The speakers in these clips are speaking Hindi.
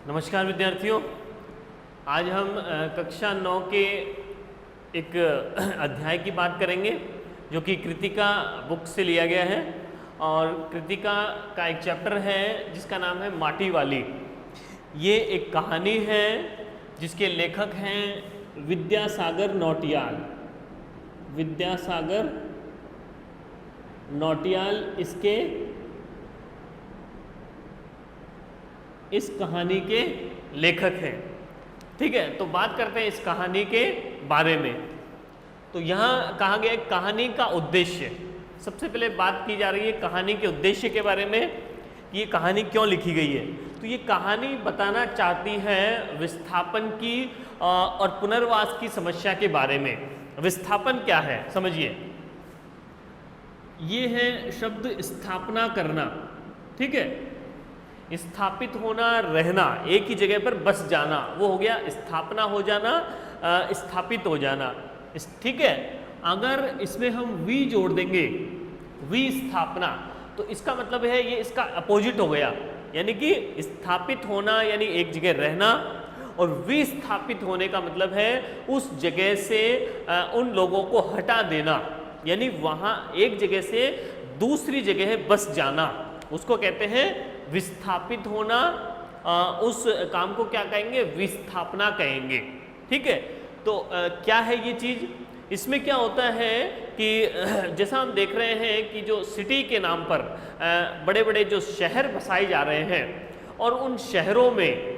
नमस्कार विद्यार्थियों, आज हम कक्षा 9 के एक अध्याय की बात करेंगे जो कि कृतिका बुक से लिया गया है। और कृतिका का एक चैप्टर है जिसका नाम है माटी वाली। ये एक कहानी है जिसके लेखक हैं विद्यासागर नौटियाल। विद्यासागर नौटियाल इस कहानी के लेखक हैं। ठीक है, तो बात करते हैं इस कहानी के बारे में। तो यहाँ कहा गया कहानी का उद्देश्य। सबसे पहले बात की जा रही है कहानी के उद्देश्य के बारे में कि ये कहानी क्यों लिखी गई है। तो ये कहानी बताना चाहती है विस्थापन की और पुनर्वास की समस्या के बारे में। विस्थापन क्या है समझिए। ये है शब्द स्थापना करना। ठीक है, स्थापित होना, रहना, एक ही जगह पर बस जाना, वो हो गया स्थापना हो जाना, स्थापित हो जाना। ठीक है, अगर इसमें हम वी जोड़ देंगे, विस्थापना, तो इसका मतलब है ये इसका अपोजिट हो गया। यानी कि स्थापित होना यानी एक जगह रहना, और विस्थापित होने का मतलब है उस जगह से उन लोगों को हटा देना, यानी वहाँ एक जगह से दूसरी जगह बस जाना, उसको कहते हैं विस्थापित होना। उस काम को क्या कहेंगे? विस्थापना कहेंगे। ठीक है, तो क्या है ये चीज़? इसमें क्या होता है कि जैसा हम देख रहे हैं कि जो सिटी के नाम पर बड़े बड़े जो शहर बसाए जा रहे हैं और उन शहरों में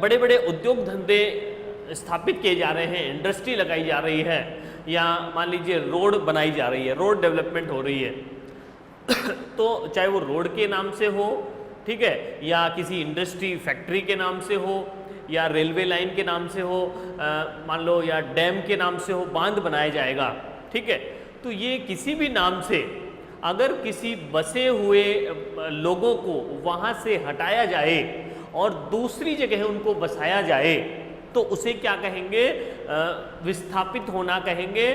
बड़े बड़े उद्योग धंधे स्थापित किए जा रहे हैं, इंडस्ट्री लगाई जा रही है, या मान लीजिए रोड बनाई जा रही है, रोड डेवलपमेंट हो रही है। तो चाहे वो रोड के नाम से हो, ठीक है, या किसी इंडस्ट्री फैक्ट्री के नाम से हो, या रेलवे लाइन के नाम से हो, मान लो, या डैम के नाम से हो, बांध बनाया जाएगा। ठीक है, तो ये किसी भी नाम से अगर किसी बसे हुए लोगों को वहाँ से हटाया जाए और दूसरी जगह उनको बसाया जाए तो उसे क्या कहेंगे? विस्थापित होना कहेंगे।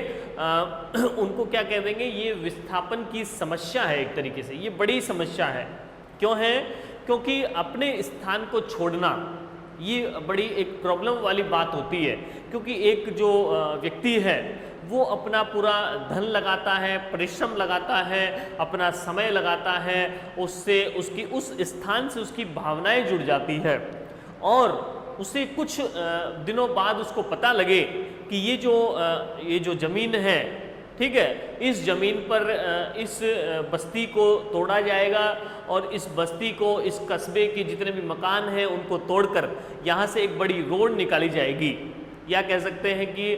उनको क्या कह देंगे? ये विस्थापन की समस्या है एक तरीके से। ये बड़ी समस्या है। क्यों है? क्योंकि अपने स्थान को छोड़ना ये बड़ी एक प्रॉब्लम वाली बात होती है। क्योंकि एक जो व्यक्ति है वो अपना पूरा धन लगाता है, परिश्रम लगाता है, अपना समय लगाता है, उससे उसकी उस स्थान से उसकी भावनाएं जुड़ जाती है, और उसे कुछ दिनों बाद उसको पता लगे कि ये जो ज़मीन है, ठीक है, इस ज़मीन पर इस बस्ती को तोड़ा जाएगा और इस बस्ती को, इस कस्बे के जितने भी मकान हैं उनको तोड़कर यहाँ से एक बड़ी रोड निकाली जाएगी, या कह सकते हैं कि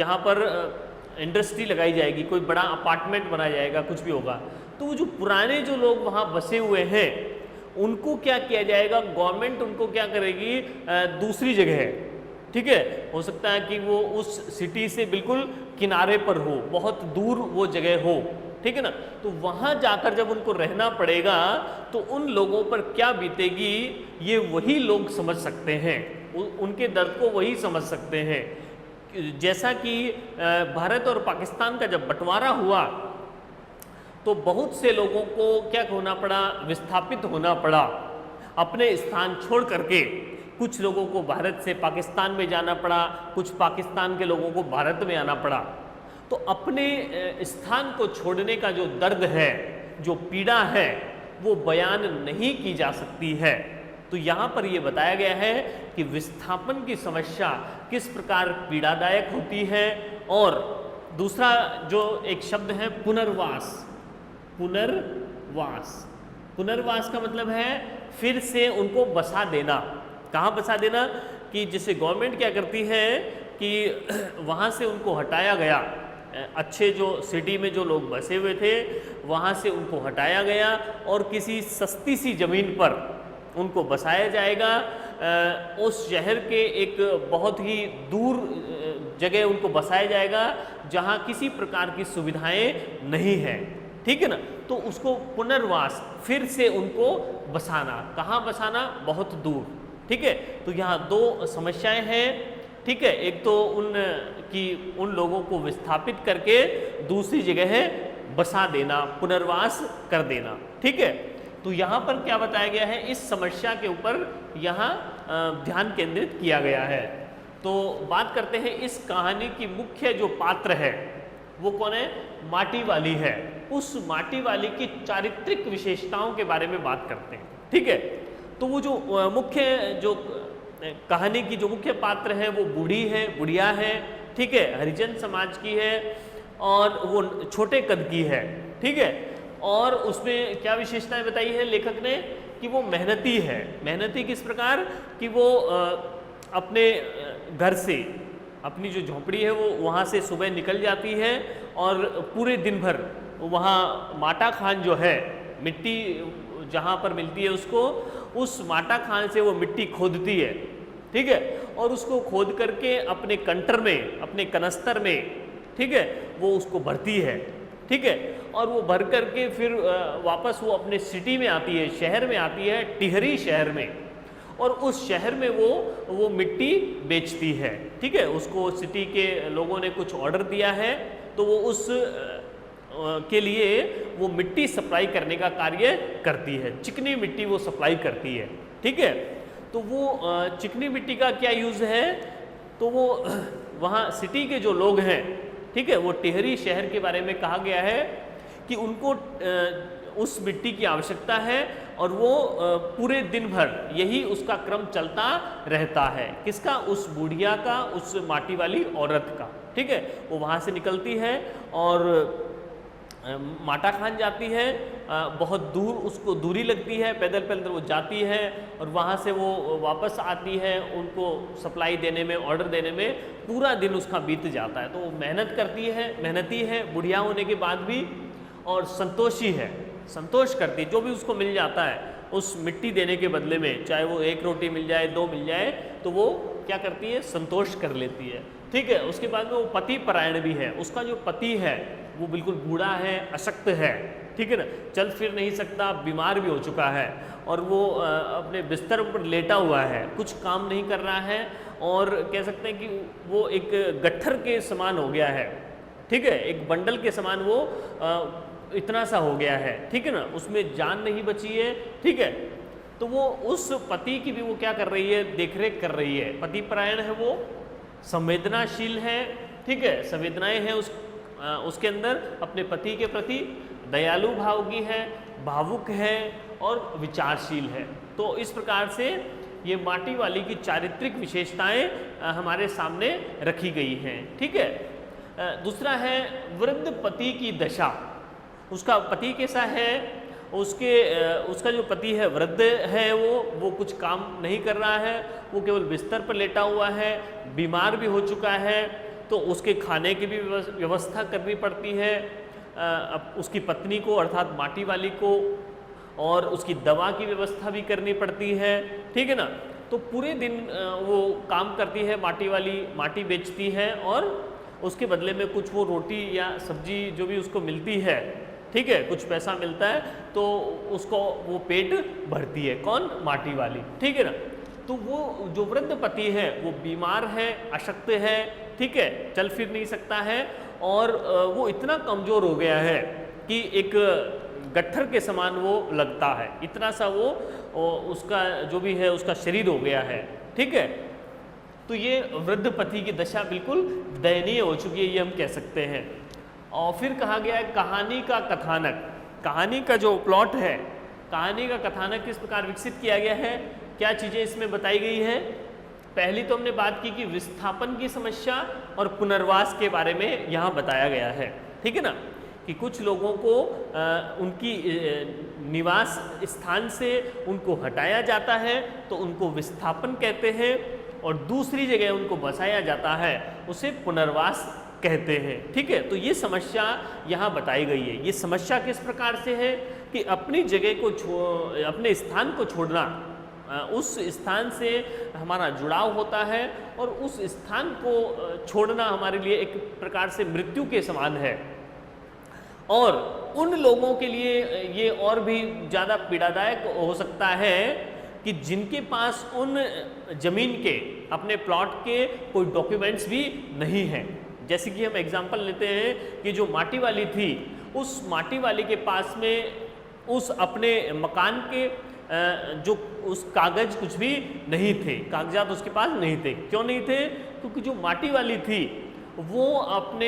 यहाँ पर इंडस्ट्री लगाई जाएगी, कोई बड़ा अपार्टमेंट बनाया जाएगा, कुछ भी होगा। तो वो जो पुराने जो लोग वहाँ बसे हुए हैं उनको क्या किया जाएगा? गवर्नमेंट उनको क्या करेगी? दूसरी जगह है, ठीक है, हो सकता है कि वो उस सिटी से बिल्कुल किनारे पर हो, बहुत दूर वो जगह हो, ठीक है ना। तो वहाँ जाकर जब उनको रहना पड़ेगा तो उन लोगों पर क्या बीतेगी ये वही लोग समझ सकते हैं, उनके दर्द को वही समझ सकते हैं। जैसा कि भारत और पाकिस्तान का जब बंटवारा हुआ तो बहुत से लोगों को क्या होना पड़ा? विस्थापित होना पड़ा, अपने स्थान छोड़ करके। कुछ लोगों को भारत से पाकिस्तान में जाना पड़ा, कुछ पाकिस्तान के लोगों को भारत में आना पड़ा। तो अपने स्थान को छोड़ने का जो दर्द है, जो पीड़ा है, वो बयान नहीं की जा सकती है। तो यहाँ पर ये बताया गया है कि विस्थापन की समस्या किस प्रकार पीड़ादायक होती है। और दूसरा जो एक शब्द है पुनर्वास। पुनर्वास, पुनर्वास का मतलब है फिर से उनको बसा देना। कहाँ बसा देना? कि जैसे गवर्नमेंट क्या करती है कि वहाँ से उनको हटाया गया, अच्छे जो सिटी में जो लोग बसे हुए थे वहाँ से उनको हटाया गया और किसी सस्ती सी ज़मीन पर उनको बसाया जाएगा। उस शहर के एक बहुत ही दूर जगह उनको बसाया जाएगा जहाँ किसी प्रकार की सुविधाएं नहीं हैं, ठीक है ना। तो उसको पुनर्वास, फिर से उनको बसाना। कहाँ बसाना? बहुत दूर, ठीक है। तो यहाँ दो समस्याएं हैं, ठीक है। एक तो उन लोगों को विस्थापित करके दूसरी जगह बसा देना, पुनर्वास कर देना, ठीक है। तो यहाँ पर क्या बताया गया है, इस समस्या के ऊपर यहाँ ध्यान केंद्रित किया गया है। तो बात करते हैं इस कहानी की मुख्य जो पात्र है वो कौन है, माटी वाली है। उस माटी वाली की चारित्रिक विशेषताओं के बारे में बात करते हैं, ठीक है। तो वो जो मुख्य जो कहानी की जो मुख्य पात्र है वो बूढ़ी है, बुढ़िया है, ठीक है, हरिजन समाज की है और वो छोटे कद की है, ठीक है। और उसमें क्या विशेषताएं बताई है लेखक ने कि वो मेहनती है। मेहनती किस प्रकार कि वो अपने घर से, अपनी जो झोंपड़ी है वो वहाँ से सुबह निकल जाती है और पूरे दिन भर वहाँ माटा खान जो है, मिट्टी जहाँ पर मिलती है उसको, उस माटा खान से वो मिट्टी खोदती है, ठीक है, और उसको खोद करके अपने कंटर में, अपने कनस्तर में, ठीक है, वो उसको भरती है, ठीक है। और वो भर करके फिर वापस वो अपने सिटी में आती है, शहर में आती है, टिहरी शहर में, और उस शहर में वो मिट्टी बेचती है, ठीक है। उसको सिटी के लोगों ने कुछ ऑर्डर दिया है तो वो उस के लिए वो मिट्टी सप्लाई करने का कार्य करती है, चिकनी मिट्टी वो सप्लाई करती है, ठीक है। तो वो चिकनी मिट्टी का क्या यूज़ है, तो वो वहाँ सिटी के जो लोग हैं, ठीक है, वो टिहरी शहर के बारे में कहा गया है कि उनको उस मिट्टी की आवश्यकता है और वो पूरे दिन भर यही उसका क्रम चलता रहता है। किसका, उस बुढ़िया का, उस माटी वाली औरत का, ठीक है। वो वहाँ से निकलती है और माटा खान जाती है, बहुत दूर उसको दूरी लगती है, पैदल पैदल वो जाती है और वहाँ से वो वापस आती है, उनको सप्लाई देने में, ऑर्डर देने में पूरा दिन उसका बीत जाता है। तो वो मेहनत करती है, मेहनती है बुढ़िया होने के बाद भी, और संतोषी है, संतोष करती है जो भी उसको मिल जाता है उस मिट्टी देने के बदले में, चाहे वो 1 रोटी मिल जाए, 2 मिल जाए, तो वो क्या करती है, संतोष कर लेती है, ठीक है। उसके बाद में वो पति परायण भी है। उसका जो पति है वो बिल्कुल बूढ़ा है, अशक्त है, ठीक है ना, चल फिर नहीं सकता, बीमार भी हो चुका है और वो अपने बिस्तर पर लेटा हुआ है, कुछ काम नहीं कर रहा है और कह सकते हैं कि वो एक गट्ठर के समान हो गया है, ठीक है, एक बंडल के समान वो इतना सा हो गया है, ठीक है ना, उसमें जान नहीं बची है, ठीक है। तो वो उस पति की भी वो क्या कर रही है, देखरेख कर रही है। पति परायण है, वो संवेदनाशील है, ठीक है, संवेदनाएं हैं उसके अंदर, अपने पति के प्रति दयालु भाव की है, भावुक है और विचारशील है। तो इस प्रकार से ये माटी वाली की चारित्रिक विशेषताएं हमारे सामने रखी गई हैं, ठीक है। दूसरा है वृद्ध पति की दशा। उसका पति कैसा है, उसका जो पति है वृद्ध है, वो कुछ काम नहीं कर रहा है, वो केवल बिस्तर पर लेटा हुआ है, बीमार भी हो चुका है, तो उसके खाने की भी व्यवस्था करनी पड़ती है उसकी पत्नी को, अर्थात माटी वाली को, और उसकी दवा की व्यवस्था भी करनी पड़ती है, ठीक है ना। तो पूरे दिन वो काम करती है माटी वाली, माटी बेचती है और उसके बदले में कुछ वो रोटी या सब्जी जो भी उसको मिलती है, ठीक है, कुछ पैसा मिलता है तो उसको वो पेट भरती है, कौन, माटी वाली, ठीक है ना। तो वो जो वृद्ध पति है वो बीमार है, अशक्त है, ठीक है, चल फिर नहीं सकता है और वो इतना कमज़ोर हो गया है कि एक गट्ठर के समान वो लगता है, इतना सा वो उसका जो भी है उसका शरीर हो गया है, ठीक है। तो ये वृद्ध पति की दशा बिल्कुल दयनीय हो चुकी है, ये हम कह सकते हैं। और फिर कहा गया है कहानी का कथानक। कहानी का जो प्लॉट है, कहानी का कथानक किस प्रकार विकसित किया गया है, क्या चीज़ें इसमें बताई गई है। पहली तो हमने बात की कि विस्थापन की समस्या और पुनर्वास के बारे में यहाँ बताया गया है, ठीक है ना, कि कुछ लोगों को उनकी निवास स्थान से उनको हटाया जाता है तो उनको विस्थापन कहते हैं, और दूसरी जगह उनको बसाया जाता है उसे पुनर्वास कहते हैं, ठीक है। तो ये समस्या यहाँ बताई गई है। ये समस्या किस प्रकार से है कि अपनी जगह को अपने स्थान को छोड़ना, उस स्थान से हमारा जुड़ाव होता है और उस स्थान को छोड़ना हमारे लिए एक प्रकार से मृत्यु के समान है। और उन लोगों के लिए ये और भी ज़्यादा पीड़ादायक हो सकता है कि जिनके पास उन जमीन के, अपने प्लॉट के कोई डॉक्यूमेंट्स भी नहीं हैं। जैसे कि हम एग्जांपल लेते हैं कि जो माटी वाली थी, उस माटी वाली के पास में उस अपने मकान के जो उस कागज कुछ भी नहीं थे, कागजात उसके पास नहीं थे। क्यों नहीं थे? क्योंकि जो माटी वाली थी वो अपने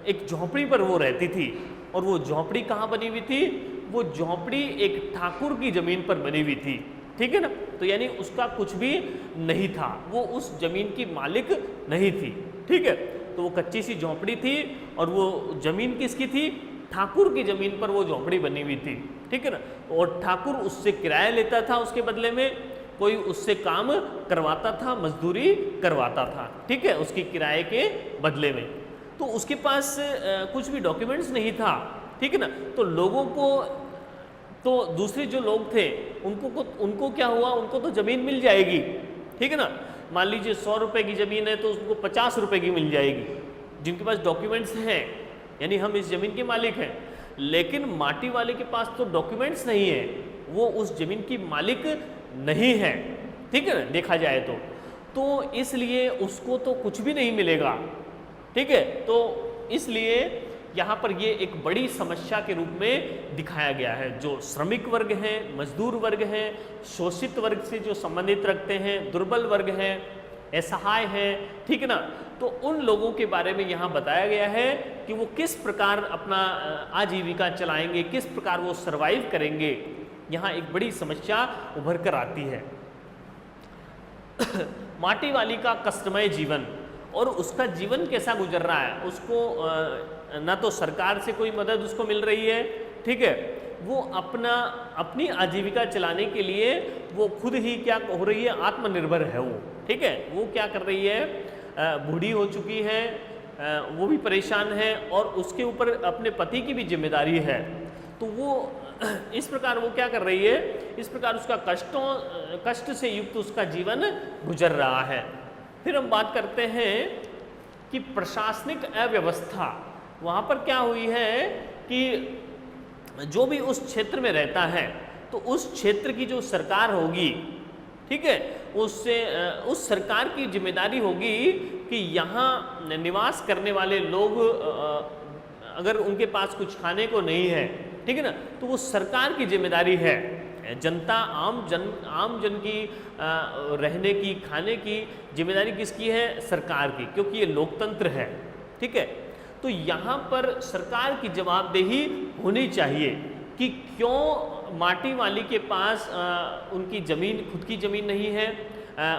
एक झोंपड़ी पर वो रहती थी, और वो झोंपड़ी कहाँ बनी हुई थी? वो झोंपड़ी एक ठाकुर की जमीन पर बनी हुई थी, ठीक है ना। तो यानी उसका कुछ भी नहीं था, वो उस जमीन की मालिक नहीं थी, ठीक है। तो वो कच्ची सी झोंपड़ी थी, और वो जमीन किसकी थी? ठाकुर की जमीन पर वो झोंपड़ी बनी हुई थी, ठीक है ना। और ठाकुर उससे किराया लेता था, उसके बदले में कोई उससे काम करवाता था, मजदूरी करवाता था, ठीक है, उसकी किराए के बदले में। तो उसके पास कुछ भी डॉक्यूमेंट्स नहीं था, ठीक है ना। तो लोगों को, तो दूसरे जो लोग थे उनको क्या हुआ? उनको तो ज़मीन मिल जाएगी, ठीक है ना। मान लीजिए 100 रुपये की ज़मीन है तो उसको 50 रुपये की मिल जाएगी, जिनके पास डॉक्यूमेंट्स हैं, यानी हम इस ज़मीन के मालिक हैं। लेकिन माटी वाले के पास तो डॉक्यूमेंट्स नहीं है, वो उस ज़मीन की मालिक नहीं है, ठीक है ना, देखा जाए तो इसलिए उसको तो कुछ भी नहीं मिलेगा, ठीक है। तो इसलिए यहाँ पर ये एक बड़ी समस्या के रूप में दिखाया गया है। जो श्रमिक वर्ग हैं, मजदूर वर्ग हैं, शोषित वर्ग से जो संबंधित रखते हैं, दुर्बल वर्ग हैं, असहाय हैं, ठीक है ना। तो उन लोगों के बारे में यहाँ बताया गया है कि वो किस प्रकार अपना आजीविका चलाएंगे, किस प्रकार वो सरवाइव करेंगे। यहाँ एक बड़ी समस्या उभर कर आती है। माटी वाली का कष्टमय जीवन, और उसका जीवन कैसा गुजर रहा है, उसको ना तो सरकार से कोई मदद उसको मिल रही है, ठीक है। वो अपनी आजीविका चलाने के लिए वो खुद ही क्या हो रही है? आत्मनिर्भर है वो, ठीक है। वो क्या कर रही है? बूढ़ी हो चुकी है, वो भी परेशान है, और उसके ऊपर अपने पति की भी जिम्मेदारी है। तो वो इस प्रकार वो क्या कर रही है? इस प्रकार उसका कष्ट से युक्त उसका जीवन गुजर रहा है। फिर हम बात करते हैं कि प्रशासनिक अव्यवस्था, वहाँ पर क्या हुई है कि जो भी उस क्षेत्र में रहता है, तो उस क्षेत्र की जो सरकार होगी, ठीक है, उससे उस सरकार की जिम्मेदारी होगी कि यहाँ निवास करने वाले लोग अगर उनके पास कुछ खाने को नहीं है, ठीक है ना, तो वो सरकार की जिम्मेदारी है। जनता, आम जन की रहने की, खाने की जिम्मेदारी किसकी है? सरकार की, क्योंकि ये लोकतंत्र है, ठीक है। तो यहाँ पर सरकार की जवाबदेही होनी चाहिए कि क्यों माटी वाली के पास उनकी ज़मीन, खुद की ज़मीन नहीं है,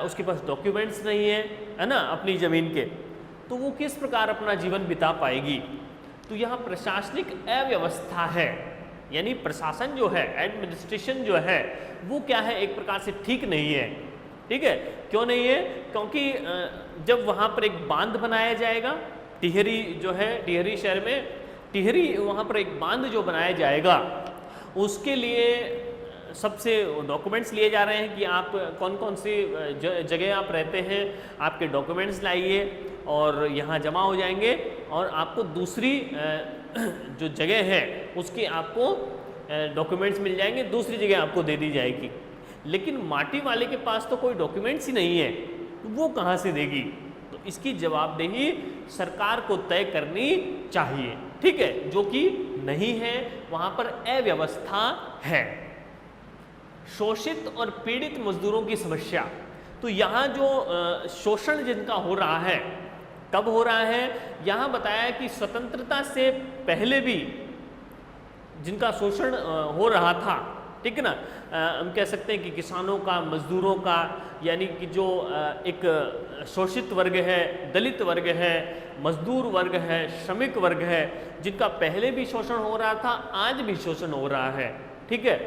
उसके पास डॉक्यूमेंट्स नहीं है ना अपनी ज़मीन के, तो वो किस प्रकार अपना जीवन बिता पाएगी। तो यहाँ प्रशासनिक अव्यवस्था है, यानी प्रशासन जो है, एडमिनिस्ट्रेशन जो है, वो क्या है? एक प्रकार से ठीक नहीं है, ठीक है। क्यों नहीं है? क्योंकि जब वहाँ पर एक बांध बनाया जाएगा, टिहरी जो है, टिहरी शहर में टिहरी, वहाँ पर एक बांध जो बनाया जाएगा, उसके लिए सबसे डॉक्यूमेंट्स लिए जा रहे हैं कि आप कौन कौन सी जगह आप रहते हैं, आपके डॉक्यूमेंट्स लाइए और यहाँ जमा हो जाएंगे, और आपको दूसरी जो जगह है उसके आपको डॉक्यूमेंट्स मिल जाएंगे, दूसरी जगह आपको दे दी जाएगी। लेकिन माटी वाले के पास तो कोई डॉक्यूमेंट्स ही नहीं है, तो वो कहाँ से देगी? तो इसकी जवाबदेही सरकार को तय करनी चाहिए, ठीक है, जो कि नहीं है, वहाँ पर अव्यवस्था है। शोषित और पीड़ित मजदूरों की समस्या, तो यहाँ जो शोषण जिनका हो रहा है, कब हो रहा है? यहाँ बताया है कि स्वतंत्रता से पहले भी जिनका शोषण हो रहा था, ठीक है ना, हम कह सकते हैं कि किसानों का, मजदूरों का, यानी कि जो एक शोषित वर्ग है, दलित वर्ग है, मजदूर वर्ग है, श्रमिक वर्ग है, जिनका पहले भी शोषण हो रहा था, आज भी शोषण हो रहा है, ठीक है,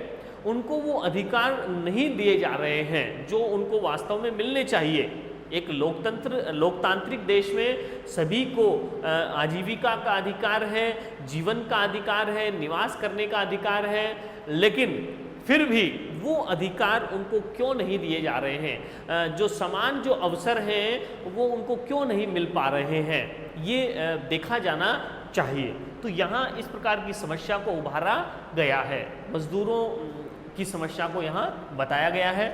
उनको वो अधिकार नहीं दिए जा रहे हैं जो उनको वास्तव में मिलने चाहिए। एक लोकतांत्रिक देश में सभी को आजीविका का अधिकार है, जीवन का अधिकार है, निवास करने का अधिकार है, लेकिन फिर भी वो अधिकार उनको क्यों नहीं दिए जा रहे हैं? जो समान जो अवसर हैं वो उनको क्यों नहीं मिल पा रहे हैं? ये देखा जाना चाहिए। तो यहाँ इस प्रकार की समस्या को उभारा गया है, मजदूरों की समस्या को यहाँ बताया गया है।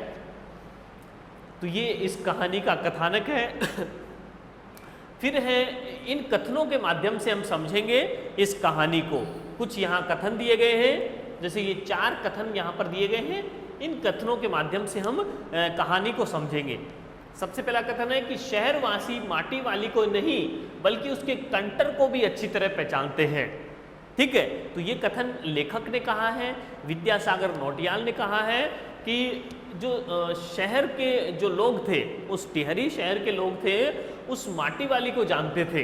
तो ये इस कहानी का कथानक है। फिर है, इन कथनों के माध्यम से हम समझेंगे इस कहानी को। कुछ यहाँ कथन दिए गए हैं जैसे ये 4 कथन यहाँ पर दिए गए हैं, इन कथनों के माध्यम से हम कहानी को समझेंगे। सबसे पहला कथन है कि शहरवासी माटी वाली को नहीं बल्कि उसके कंटर को भी अच्छी तरह पहचानते हैं। ठीक है, तो ये कथन लेखक ने कहा है, विद्यासागर नौटियाल ने कहा है कि जो शहर के जो लोग थे, उस टिहरी शहर के लोग थे, उस माटी वाली को जानते थे।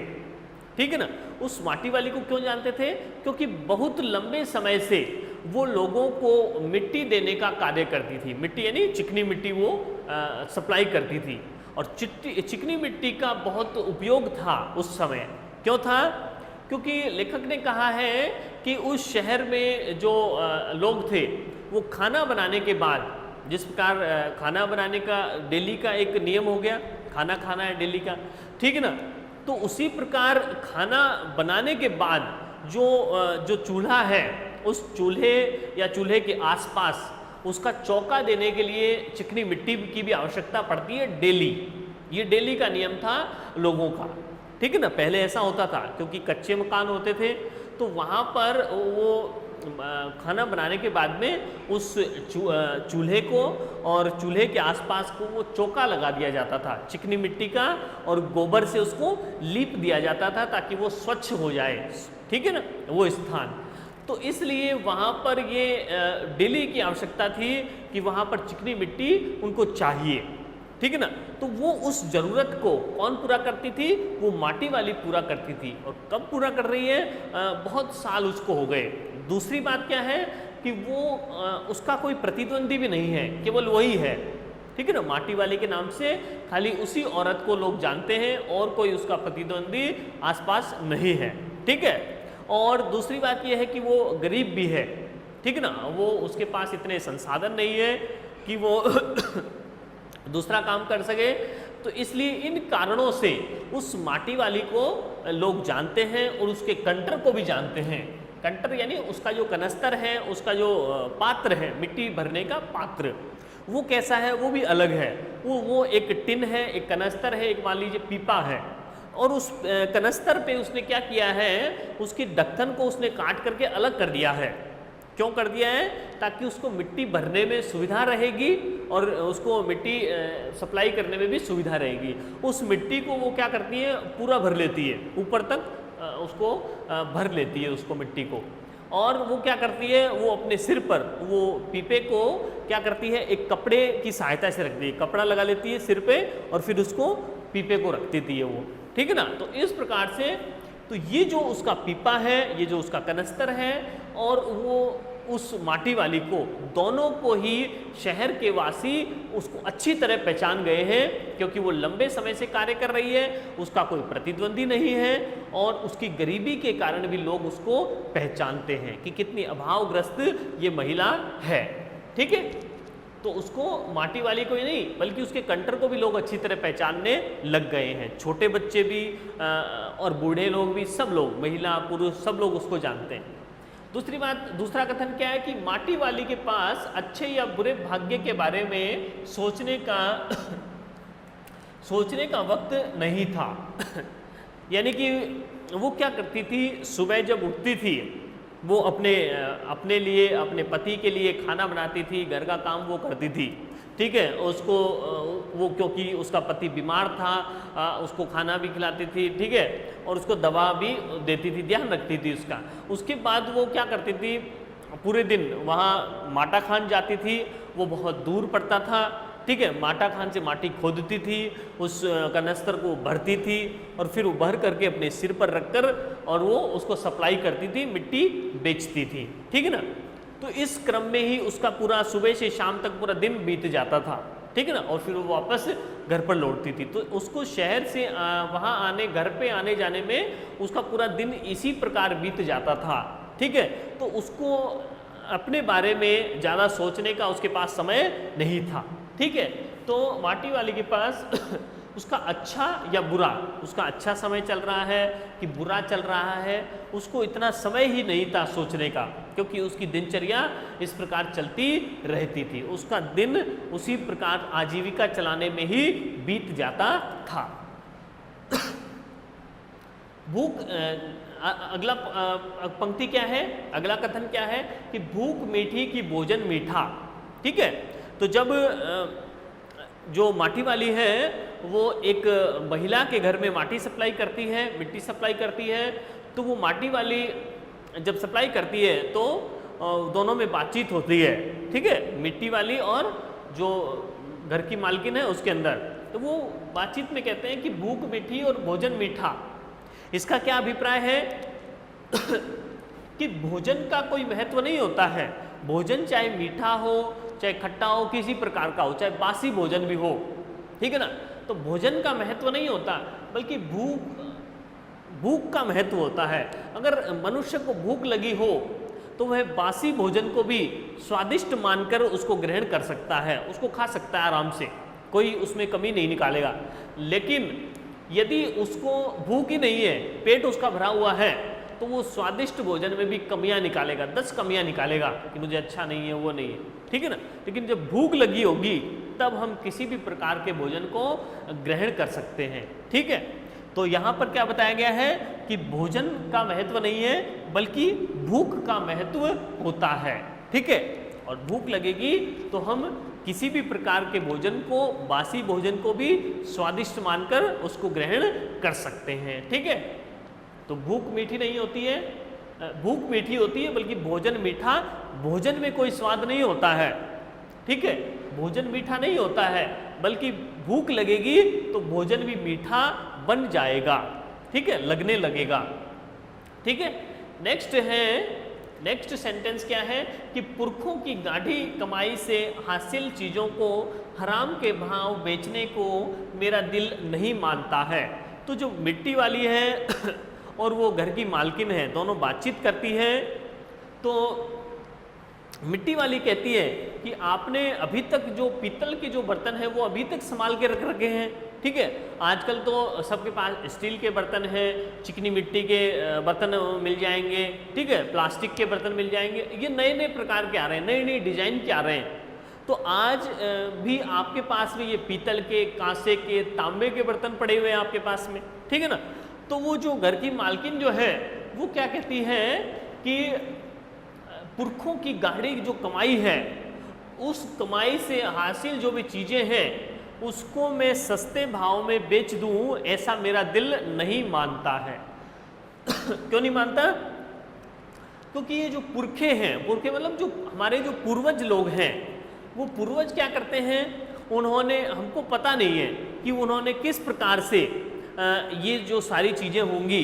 ठीक है ना, उस माटी वाली को क्यों जानते थे? क्योंकि बहुत लंबे समय से वो लोगों को मिट्टी देने का कार्य करती थी। मिट्टी यानी चिकनी मिट्टी वो सप्लाई करती थी, और चिकनी मिट्टी का बहुत उपयोग था उस समय। क्यों था? क्योंकि लेखक ने कहा है कि उस शहर में जो लोग थे वो खाना बनाने के बाद, जिस प्रकार खाना बनाने का डेली का एक नियम हो गया, खाना खाना है डेली का, ठीक है ना, तो उसी प्रकार खाना बनाने के बाद जो चूल्हा है, उस चूल्हे या चूल्हे के आसपास उसका चौका देने के लिए चिकनी मिट्टी की भी आवश्यकता पड़ती है डेली। ये डेली का नियम था लोगों का। ठीक है ना, पहले ऐसा होता था क्योंकि कच्चे मकान होते थे, तो वहाँ पर वो खाना बनाने के बाद में उस चूल्हे को और चूल्हे के आसपास को वो चौका लगा दिया जाता था चिकनी मिट्टी का, और गोबर से उसको लीप दिया जाता था ताकि वो स्वच्छ हो जाए। ठीक है ना, वो स्थान। तो इसलिए वहाँ पर ये डेली की आवश्यकता थी कि वहाँ पर चिकनी मिट्टी उनको चाहिए। ठीक है ना, तो वो उस जरूरत को कौन पूरा करती थी? वो माटी वाली पूरा करती थी। और कब पूरा कर रही है? बहुत साल उसको हो गए। दूसरी बात क्या है कि वो उसका कोई प्रतिद्वंदी भी नहीं है, केवल वही है। ठीक है ना, माटी वाली के नाम से खाली उसी औरत को लोग जानते हैं और कोई उसका प्रतिद्वंदी आसपास नहीं है। ठीक है, और दूसरी बात यह है कि वो गरीब भी है। ठीक है ना, वो उसके पास इतने संसाधन नहीं है कि वो दूसरा काम कर सके। तो इसलिए इन कारणों से उस माटी वाली को लोग जानते हैं और उसके कंटर को भी जानते हैं। कंटर यानी उसका जो कनस्तर है, उसका जो पात्र है, मिट्टी भरने का पात्र, वो कैसा है? वो भी अलग है। वो एक टिन है, एक कनस्तर है, एक मान लीजिए पीपा है, और उस कनस्तर पे उसने क्या किया है? उसकी ढक्कन को उसने काट करके अलग कर दिया है। क्यों कर दिया है? ताकि उसको मिट्टी भरने में सुविधा रहेगी और उसको मिट्टी सप्लाई करने में भी सुविधा रहेगी। उस मिट्टी को वो क्या करती है? पूरा भर लेती है, ऊपर तक उसको भर लेती है उसको मिट्टी को। और वो क्या करती है? वो अपने सिर पर वो पीपे को क्या करती है? एक कपड़े की सहायता से रखती है, कपड़ा लगा लेती है सिर पे और फिर उसको पीपे को रख देती है वो। ठीक है ना, तो इस प्रकार से तो ये जो उसका पीपा है, ये जो उसका कनस्तर है, और वो उस माटी वाली को, दोनों को ही शहर के वासी उसको अच्छी तरह पहचान गए हैं, क्योंकि वो लंबे समय से कार्य कर रही है, उसका कोई प्रतिद्वंदी नहीं है, और उसकी गरीबी के कारण भी लोग उसको पहचानते हैं कि कितनी अभावग्रस्त ये महिला है। ठीक है, तो उसको माटी वाली को ही नहीं बल्कि उसके कंटर को भी लोग अच्छी तरह पहचानने लग गए हैं। छोटे बच्चे भी और बूढ़े लोग भी, सब लोग, महिला पुरुष सब लोग उसको जानते हैं। दूसरी बात, दूसरा कथन क्या है कि माटी वाली के पास अच्छे या बुरे भाग्य के बारे में सोचने का वक्त नहीं था। यानी कि वो क्या करती थी? सुबह जब उठती थी वो अपने लिए, अपने पति के लिए खाना बनाती थी, घर का काम वो करती थी। ठीक है, उसको वो क्योंकि उसका पति बीमार था, उसको खाना भी खिलाती थी। ठीक है, और उसको दवा भी देती थी, ध्यान रखती थी उसका। उसके बाद वो क्या करती थी? पूरे दिन वहाँ माटा खान जाती थी, वो बहुत दूर पड़ता था। ठीक है, माटा खान से माटी खोदती थी, उस कनस्तर को भरती थी और फिर वो भर करके अपने सिर पर रखकर और वो उसको सप्लाई करती थी, मिट्टी बेचती थी। ठीक है ना, तो इस क्रम में ही उसका पूरा सुबह से शाम तक पूरा दिन बीत जाता था। ठीक है ना, और फिर वो वापस घर पर लौटती थी। तो उसको शहर से वहाँ आने, घर पे आने जाने में उसका पूरा दिन इसी प्रकार बीत जाता था। ठीक है, तो उसको अपने बारे में ज़्यादा सोचने का उसके पास समय नहीं था। ठीक है, तो माटी वाली के पास उसका अच्छा या बुरा, उसका अच्छा समय चल रहा है कि बुरा चल रहा है, उसको इतना समय ही नहीं था सोचने का, क्योंकि उसकी दिनचर्या इस प्रकार चलती रहती थी। उसका दिन उसी प्रकार आजीविका चलाने में ही बीत जाता था। भूख अगला पंक्ति क्या है, अगला कथन क्या है कि भूख मीठी की भोजन मीठा। ठीक है, तो जब जो माटी वाली है वो एक महिला के घर में माटी सप्लाई करती है, मिट्टी सप्लाई करती है, तो वो माटी वाली जब सप्लाई करती है तो दोनों में बातचीत होती है। ठीक है, मिट्टी वाली और जो घर की मालकिन है उसके अंदर, तो वो बातचीत में कहते हैं कि भूख मीठी और भोजन मीठा। इसका क्या अभिप्राय है कि भोजन का कोई महत्व नहीं होता है, भोजन चाहे मीठा हो चाहे खट्टा हो, किसी प्रकार का हो, चाहे बासी भोजन भी हो। ठीक है ना, तो भोजन का महत्व नहीं होता बल्कि भूख का महत्व होता है। अगर मनुष्य को भूख लगी हो तो वह बासी भोजन को भी स्वादिष्ट मानकर उसको ग्रहण कर सकता है, उसको खा सकता है आराम से, कोई उसमें कमी नहीं निकालेगा। लेकिन यदि उसको भूख ही नहीं है, पेट उसका भरा हुआ है, तो वो स्वादिष्ट भोजन में भी कमियां निकालेगा, 10 कमियां निकालेगा कि मुझे अच्छा नहीं है, वो नहीं है। ठीक है ना, लेकिन जब भूख लगी होगी तब हम किसी भी प्रकार के भोजन को ग्रहण कर सकते हैं। ठीक है, तो यहाँ पर क्या बताया गया है कि भोजन का महत्व नहीं है बल्कि भूख का महत्व होता है। ठीक है, और भूख लगेगी तो हम किसी भी प्रकार के भोजन को, बासी भोजन को भी स्वादिष्ट मानकर उसको ग्रहण कर सकते हैं। ठीक है, तो भूख मीठी नहीं होती है, भूख मीठी होती है बल्कि भोजन मीठा। भोजन में कोई स्वाद नहीं होता है। ठीक है, भोजन मीठा नहीं होता है बल्कि भूख लगेगी तो भोजन भी मीठा बन जाएगा। ठीक है, लगने लगेगा। ठीक है, नेक्स्ट सेंटेंस क्या है कि पुरखों की गाढ़ी कमाई से हासिल चीज़ों को हराम के भाव बेचने को मेरा दिल नहीं मानता है। तो जो मिट्टी वाली है और वो घर की मालकिन है, दोनों बातचीत करती है। तो मिट्टी वाली कहती है कि आपने अभी तक जो पीतल के जो बर्तन है वो अभी तक संभाल के रख रखे हैं। ठीक है, आजकल तो सबके पास स्टील के बर्तन हैं, चिकनी मिट्टी के बर्तन मिल जाएंगे। ठीक है, प्लास्टिक के बर्तन मिल जाएंगे, ये नए नए प्रकार के आ रहे हैं, नए नए डिजाइन के आ रहे हैं। तो आज भी आपके पास में ये पीतल के, कांसे के, तांबे के बर्तन पड़े हुए हैं आपके पास में। ठीक है ना, तो वो जो घर की मालकिन जो है वो क्या कहती है कि पुरखों की गाढ़ी जो कमाई है, उस कमाई से हासिल जो भी चीज़ें हैं उसको मैं सस्ते भाव में बेच दूं, ऐसा मेरा दिल नहीं मानता है। क्यों नहीं मानता? क्योंकि ये जो पुरखे हैं, पुरखे मतलब जो हमारे जो पूर्वज लोग हैं, वो पूर्वज क्या करते हैं, उन्होंने, हमको पता नहीं है कि उन्होंने किस प्रकार से ये जो सारी चीज़ें होंगी।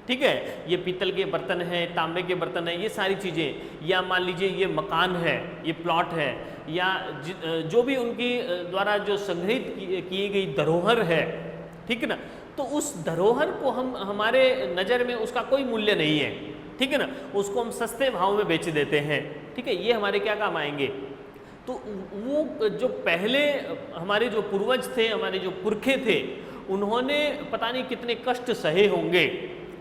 ठीक है, ये पीतल के बर्तन हैं, तांबे के बर्तन हैं, ये सारी चीज़ें, या मान लीजिए ये मकान है, ये प्लॉट है, या जो भी उनकी द्वारा जो संग्रहित की गई धरोहर है। ठीक है ना, तो उस धरोहर को हम, हमारे नज़र में उसका कोई मूल्य नहीं है। ठीक है ना, उसको हम सस्ते भाव में बेच देते हैं। ठीक है, ये हमारे क्या काम आएंगे? तो वो जो पहले हमारे जो पूर्वज थे, हमारे जो पुरखे थे, उन्होंने पता नहीं कितने कष्ट सहे होंगे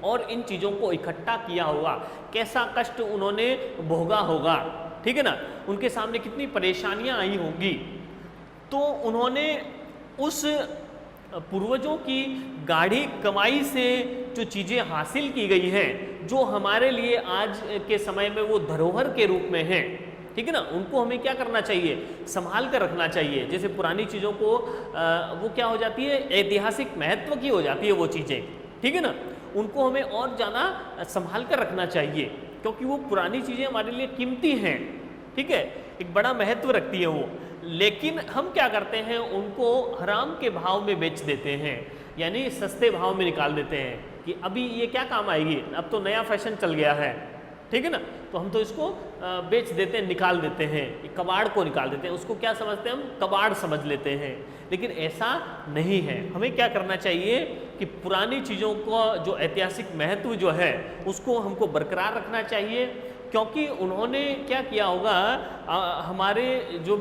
और इन चीज़ों को इकट्ठा किया होगा, कैसा कष्ट उन्होंने भोगा होगा। ठीक है ना, उनके सामने कितनी परेशानियां आई होंगी। तो उन्होंने उस पूर्वजों की गाढ़ी कमाई से जो चीज़ें हासिल की गई हैं, जो हमारे लिए आज के समय में वो धरोहर के रूप में हैं। ठीक है ना, उनको हमें क्या करना चाहिए? संभाल कर रखना चाहिए। जैसे पुरानी चीज़ों को वो क्या हो जाती है, ऐतिहासिक महत्व की हो जाती है वो चीज़ें। ठीक है ना, उनको हमें और ज़्यादा संभाल कर रखना चाहिए क्योंकि वो पुरानी चीज़ें हमारे लिए कीमती हैं। ठीक है, एक बड़ा महत्व रखती है वो। लेकिन हम क्या करते हैं, उनको हराम के भाव में बेच देते हैं, यानी सस्ते भाव में निकाल देते हैं कि अभी ये क्या काम आएगी, अब तो नया फैशन चल गया है। ठीक है ना, तो हम तो इसको बेच देते हैं, निकाल देते हैं, कबाड़ को निकाल देते हैं, उसको क्या समझते हैं हम, कबाड़ समझ लेते हैं। लेकिन ऐसा नहीं है। हमें क्या करना चाहिए कि पुरानी चीज़ों को जो ऐतिहासिक महत्व जो है उसको हमको बरकरार रखना चाहिए, क्योंकि उन्होंने क्या किया होगा, हमारे जो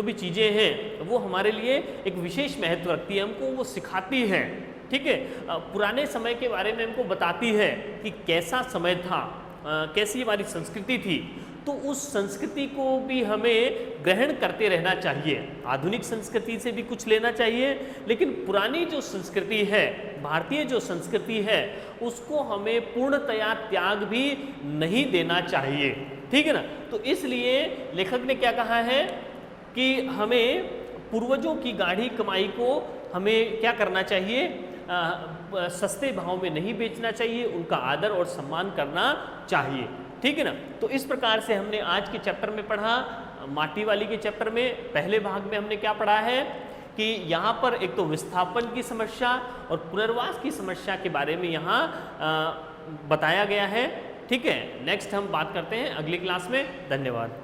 भी चीज़ें हैं वो हमारे लिए एक विशेष महत्व रखती है, हमको वो सिखाती है। ठीक है, पुराने समय के बारे में हमको बताती है कि कैसा समय था, कैसी हमारी संस्कृति थी। तो उस संस्कृति को भी हमें ग्रहण करते रहना चाहिए। आधुनिक संस्कृति से भी कुछ लेना चाहिए, लेकिन पुरानी जो संस्कृति है, भारतीय जो संस्कृति है, उसको हमें पूर्णतया त्याग भी नहीं देना चाहिए, ठीक है ना। तो इसलिए लेखक ने क्या कहा है कि हमें पूर्वजों की गाढ़ी कमाई को हमें क्या करना चाहिए, सस्ते भाव में नहीं बेचना चाहिए, उनका आदर और सम्मान करना चाहिए, ठीक है ना। तो इस प्रकार से हमने आज के चैप्टर में पढ़ा, माटी वाली के चैप्टर में पहले भाग में हमने क्या पढ़ा है कि यहाँ पर एक तो विस्थापन की समस्या और पुनर्वास की समस्या के बारे में यहाँ बताया गया है, ठीक है। नेक्स्ट हम बात करते हैं अगली क्लास में। धन्यवाद।